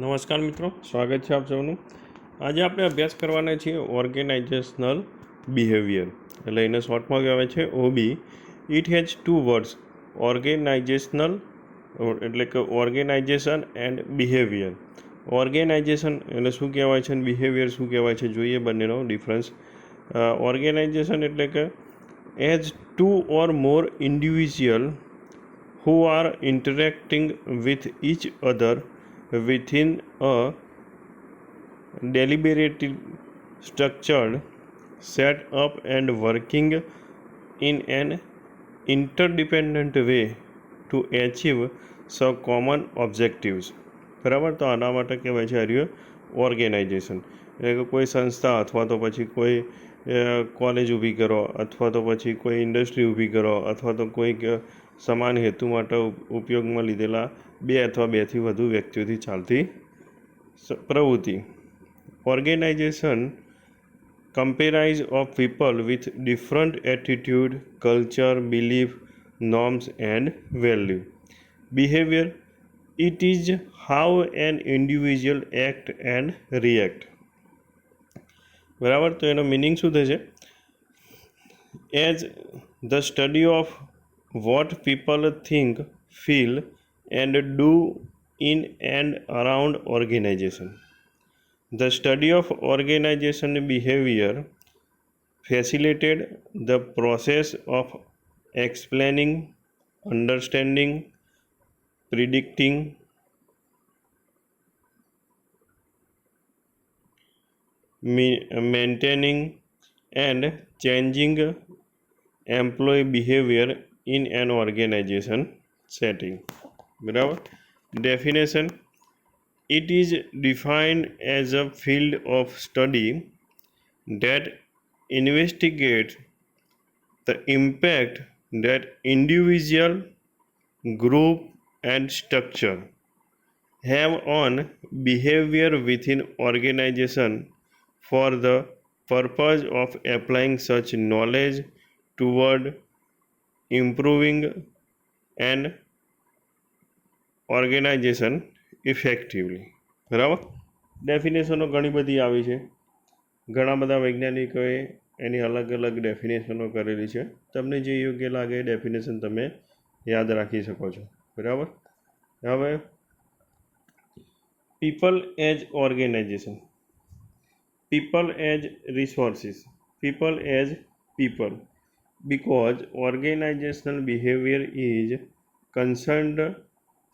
નમસ્કાર મિત્રો, સ્વાગત છે આપ સૌનું. આજે આપણે અભ્યાસ કરવાના છીએ ઓર્ગેનાઇઝેશનલ બિહેવિયર, એટલે એને શોર્ટમાં કહેવાય છે OB. It has two words, organizational એટલે કે ઓર્ગેનાઇઝેશન એન્ડ બિહેવિયર. ઓર્ગેનાઇઝેશન એટલે શું કહેવાય છે અને બિહેવિયર શું કહેવાય છે, જોઈએ બંનેનો ડિફરન્સ. ઓર્ગેનાઇઝેશન એટલે કે as two or more individual who are interacting with each other within a deliberately structured set up and working in an interdependent way to achieve some common objectives. બરાબર, તો આના માટે કહેવાય છે આર્ય ઓર્ગેનાઇઝેશન. એટલે કે કોઈ સંસ્થા અથવા તો પછી કોઈ કોલેજ ઊભી કરો, અથવા તો પછી કોઈ ઇન્ડસ્ટ્રી ઊભી કરો, અથવા તો કોઈક સમાન હેતુ માટે ઉપયોગમાં લીધેલા બે અથવા બેથી વધુ વ્યક્તિઓથી ચાલતી પ્રવૃત્તિ. Organization comprise of people with different attitude, culture, belief, norms and value. Behavior, it is how an individual act and react. બરાબર, તો એનો મિનિંગ શું થશે? As the study of what people think, feel and do in and around organization. The study of organization behavior facilitated the process of explaining, understanding, predicting, maintaining and changing employee behavior in an organization setting. બરાબર. Definition: it is defined as a field of study that investigates the impact that individual, group and structure have on behavior within organization for the purpose of applying such knowledge toward improving an organization effectively. બરાબર. ડેફિનેશનો ઘણી બધી આવી છે, ઘણા બધા વૈજ્ઞાનિકોએ એની અલગ અલગ ડેફિનેશનો કરેલી છે. તમને જે યોગ્ય લાગે એ ડેફિનેશન તમે યાદ રાખી શકો છો. બરાબર. હવે people as organization, people as resources, people as people. Because organizational behavior is concerned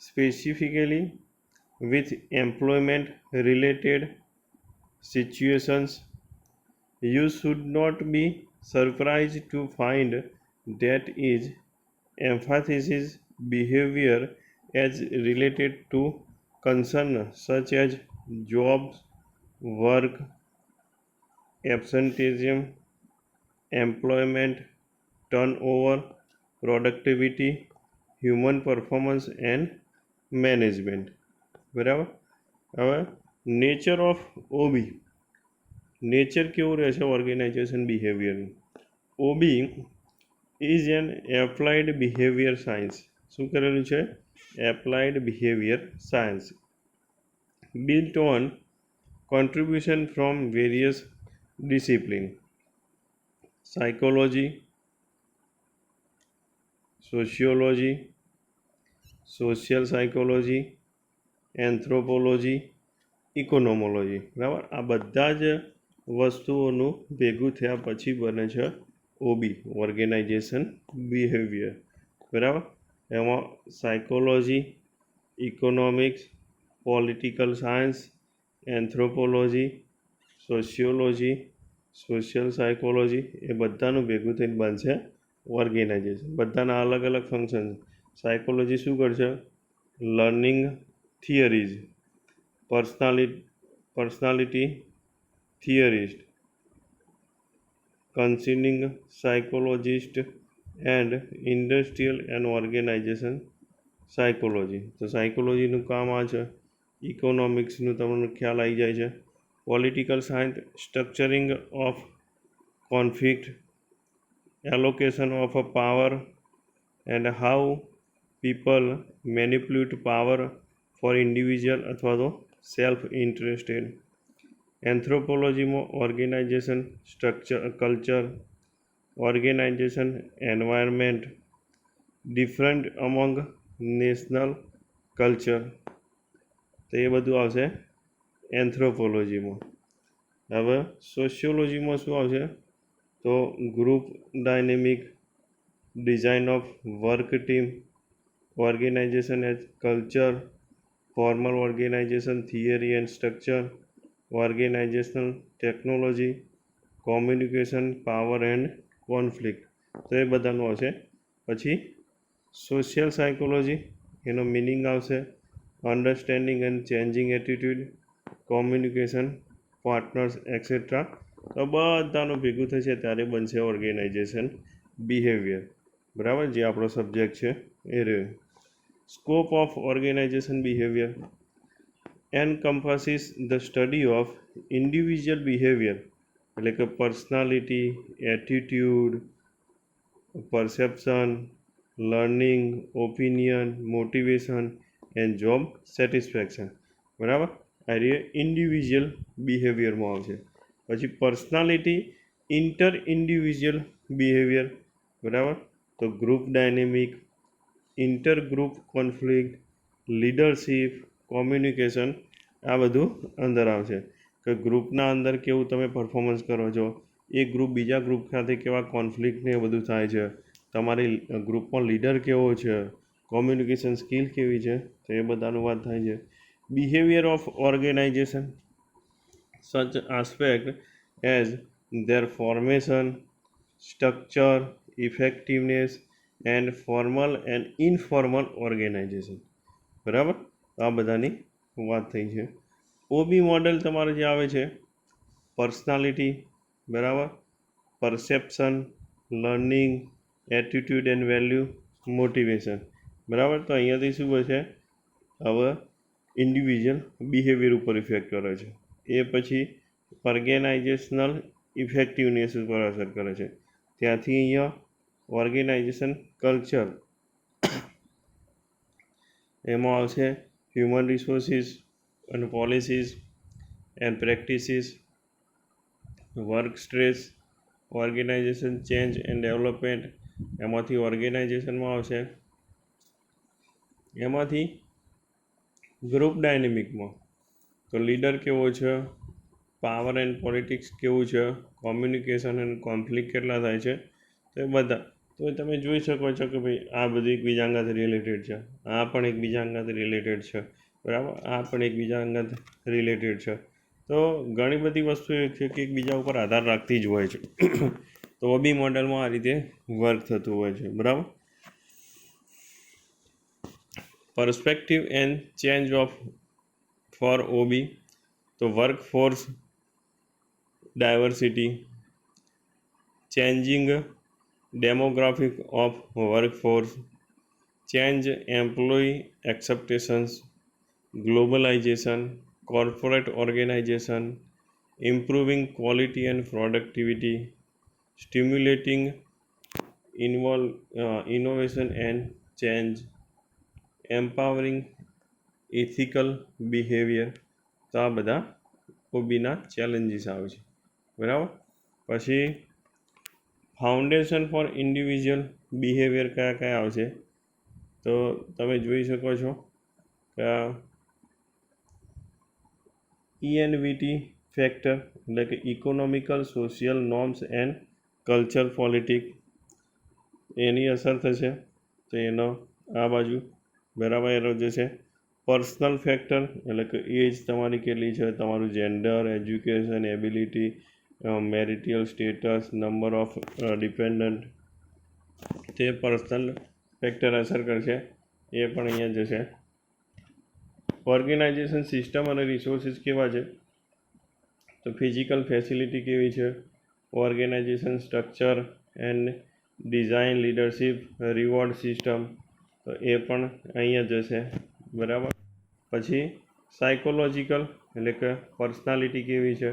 specifically with employment related situations, you should not be surprised to find that is emphasizes behavior as related to concerns such as jobs, work, absenteeism, employment, turnover, productivity, human performance and management. બરાબર. હવે nature of OB, nature કેવું રહેશે organisation બિહેવિયરનું? OB is an applied behaviour science. શું કરેલું છે? Applied behaviour science. Built on contribution from various disciplines: psychology, sociology, social psychology, anthropology, economology. બરાબર. આ બધા જ વસ્તુઓનું ભેગું થયા પછી બને છે ઓબી, ઓર્ગેનાઇઝેશન બિહેવિયર. બરાબર. એમાં psychology, economics, political science, anthropology, sociology, social psychology, એ બધાનું ભેગું થઈને બનશે ઓર્ગેનાઇઝેશન. બધાના અલગ અલગ ફંક્શન. સાયકોલોજી શું કરશે? Learning theories, personality theorist, concerning psychologist and industrial and organisation psychology. તો સાયકોલોજીનું કામ આ છે. ઇકોનોમિક્સનું તમને ખ્યાલ આવી જાય છે. Political science, structuring of conflict, allocation of a power and how people manipulate power for individual અથવા તો સેલ્ફ ઇન્ટરેસ્ટેડ. એન્થ્રોપોલોજીમાં organisation, structure, culture, organisation, environment, different among national culture, તો એ બધું આવશે એન્થ્રોપોલોજીમાં. હવે સોશિયોલોજીમાં શું આવશે? તો group dynamic, design of work team, organization as culture, formal organization theory and structure, organizational technology, communication power and conflict, તો એ બધાનું આવશે. પછી સોશિયલ સાયકોલોજી, એનો મિનિંગ આવશે understanding and changing attitude, communication, partners etcetera. તો બધાનું ભેગું થશે ત્યારે બનશે ઓર્ગેનાઇઝેશન બિહેવિયર. બરાબર, જે આપણો સબ્જેક્ટ છે એ રહ્યો. Scope of organisation behaviour encompasses the study of individual behaviour, એટલે કે personality, attitude, perception, learning, opinion, motivation and job satisfaction. બરાબર, આ ઇન્ડિવિજ્યુઅલ બિહેવિયરમાં આવશે. પછી પર્સનાલિટી, ઇન્ટર ઇન્ડિવિજ્યુઅલ બિહેવિયર. બરાબર, તો group dynamic, inter group conflict, leadership, communication, આ બધું અંદર આવશે. કે ગ્રુપના અંદર કેવું તમે પરફોર્મન્સ કરો છો, એક ગ્રુપ બીજા ગ્રુપ સાથે કેવા કોન્ફ્લિક્ટ ને એ બધું થાય છે, તમારી ગ્રુપમાં લીડર કેવો છે, કોમ્યુનિકેશન સ્કિલ કેવી છે, તો એ બધાનું વાત થાય છે. Behaviour of organisation such aspect as their formation, structure, effectiveness and formal and informal organization. બરાબર, તો આ બધાની વાત થઈ છે. ઓબી મોડેલ તમારે જે આવે છે, પર્સનાલિટી, બરાબર, perception, learning, attitude and value, motivation. બરાબર, તો અહીંયાથી શું છે, હવે ઇન્ડિવિજ્યુઅલ બિહેવિયર ઉપર ઇફેક્ટ કરે છે. એ પછી ઓર્ગેનાઇઝેશનલ ઇફેક્ટિવનેસ ઉપર અસર કરે છે. ત્યાંથી અહીંયા ઓર્ગેનાઇઝેશન કલ્ચર, એમાં આવશે હ્યુમન રિસોર્સિસ અને policies and practices, work stress, organization change and development, એમાંથી ઓર્ગેનાઇઝેશનમાં આવશે. એમાંથી ગ્રુપ ડાયનેમિકમાં તો લીડર કેવો છે, પાવર એન્ડ પોલિટિક્સ કેવું છે, કોમ્યુનિકેશન એન્ડ કોન્ફ્લિક્ટ કેટલા થાય છે, તો એ બધા. તો તમે જોઈ શકો છો કે ભાઈ આ બધું એકબીજા અંગાથી રિલેટેડ છે, આ પણ એકબીજા અંગાથી રિલેટેડ છે. બરાબર, આ પણ એકબીજા અંગાથી રિલેટેડ છે. તો ઘણી બધી વસ્તુ એ છે કે એકબીજા ઉપર આધાર રાખતી જ હોય છે. તો ઓબી મોડેલમાં આ રીતે વર્ક થતું હોય છે. બરાબર, perspective and change of for OB, તો workforce diversity, changing demographic of workforce, change employee expectations, globalization, corporate organization, improving quality and productivity, stimulating innovation and change, empowering ethical behavior. તો આ બધા ઓબીના ચેલેન્જીસ આવે છે. બરાબર, પછી ફાઉન્ડેશન ફોર ઇન્ડિવિજ્યુઅલ બિહેવિયર કયા કયા આવશે, તો તમે જોઈ શકો છો કે ENVT ફેક્ટર, એટલે કે economical, social norms and culture politic, એની અસર થશે. તો એનો આ બાજુ બરાબર એનો જે છે પર્સનલ ફેક્ટર, એટલે કે એજ તમારી કેટલી છે, તમારું gender, education, ability, marital status, number of dependent, તે પર્સનલ ફેક્ટર અસર કરશે. એ પણ અહીંયા જશે. ઓર્ગેનાઇઝેશન સિસ્ટમ અને રિસોર્સિસ કેવા છે, તો ફિઝિકલ ફેસિલિટી કેવી છે, organization structure and design, leadership, reward system, તો એ પણ અહીંયા જશે. બરાબર, પછી સાયકોલોજીકલ, એટલે કે પર્સનાલિટી કેવી છે,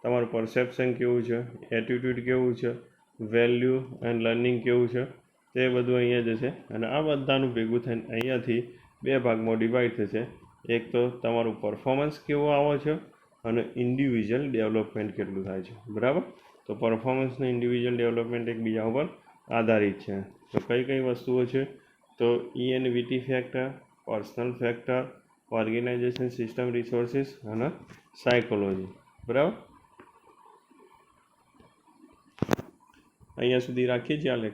તમારું પરસેપ્શન કેવું છે, એટીટ્યૂડ કેવું છે, વેલ્યુ એન્ડ લર્નિંગ કેવું છે, તે બધું અહીંયા જશે. અને આ બધાનું ભેગું થઈને અહીંયાથી બે ભાગમાં ડિવાઈડ થશે. એક તો તમારું પરફોર્મન્સ કેવું આવે છે અને ઇન્ડિવિજ્યુઅલ ડેવલપમેન્ટ કેટલું થાય છે, બરાબર. તો પરફોર્મન્સ ને ઇન્ડિવિજ્યુઅલ ડેવલપમેન્ટ એકબીજા ઉપર આધારિત છે. તો કઈ કઈ વસ્તુઓ છે? તો ENVT factor, personal factor, organization system resources અને સાયકોલોજી, બરાબર. અહીંયા સુધી રાખીએ છીએ આ લેક્ચર.